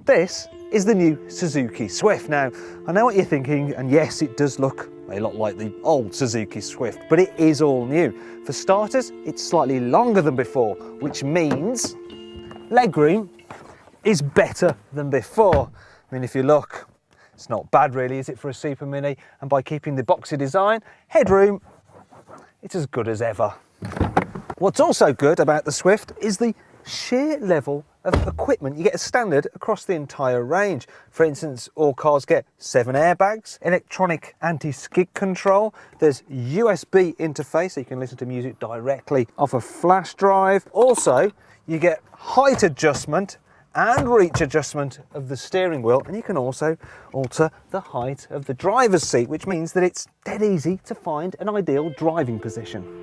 This is the new Suzuki Swift. Now, I know what you're thinking, and yes, it does look a lot like the old Suzuki Swift, but it is all new. For starters, it's slightly longer than before, which means legroom is better than before. I mean, if you look, it's not bad really, is it, for a Super Mini? And by keeping the boxy design, headroom, it's as good as ever. What's also good about the Swift is the sheer level of equipment you get as standard across the entire range. For instance, all cars get 7 airbags, electronic anti-skid control, there's USB interface so you can listen to music directly off a flash drive. Also, you get height adjustment and reach adjustment of the steering wheel, and you can also alter the height of the driver's seat, which means that it's dead easy to find an ideal driving position.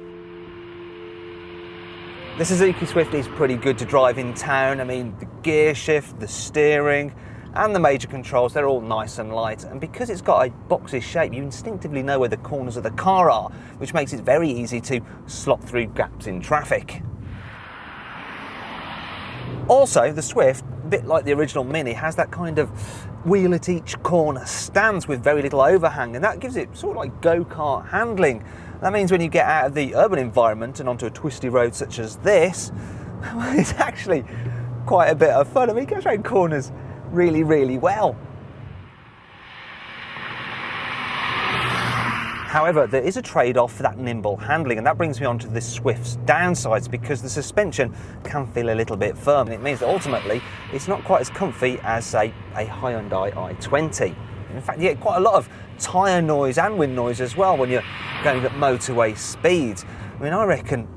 The Suzuki Swift is pretty good to drive in town. I mean, the gear shift, the steering, and the major controls, they're all nice and light. And because it's got a boxy shape, you instinctively know where the corners of the car are, which makes it very easy to slot through gaps in traffic. Also, the Swift, a bit like the original Mini, has that kind of wheel at each corner stance with very little overhang, and that gives it sort of like go-kart handling. That means when you get out of the urban environment and onto a twisty road such as this, well, it's actually quite a bit of fun. I mean, it goes around corners really, really well. However, there is a trade-off for that nimble handling, and that brings me on to the Swift's downsides, because the suspension can feel a little bit firm, and it means that ultimately it's not quite as comfy as, say, a Hyundai i20. In fact, you get quite a lot of tyre noise and wind noise as well when you're going at motorway speeds. I mean, I reckon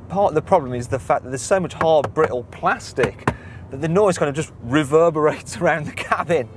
part of the problem is the fact that there's so much hard, brittle plastic that the noise kind of just reverberates around the cabin.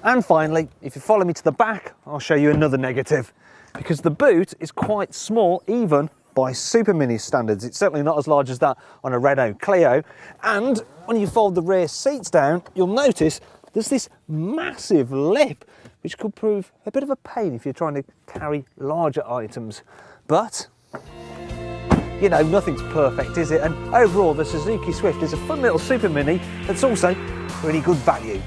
And finally, if you follow me to the back, I'll show you another negative, because the boot is quite small even by Super Mini standards. It's certainly not as large as that on a Renault Clio. And when you fold the rear seats down, you'll notice there's this massive lip, which could prove a bit of a pain if you're trying to carry larger items. But, you know, nothing's perfect, is it? And overall, the Suzuki Swift is a fun little Super Mini that's also really good value.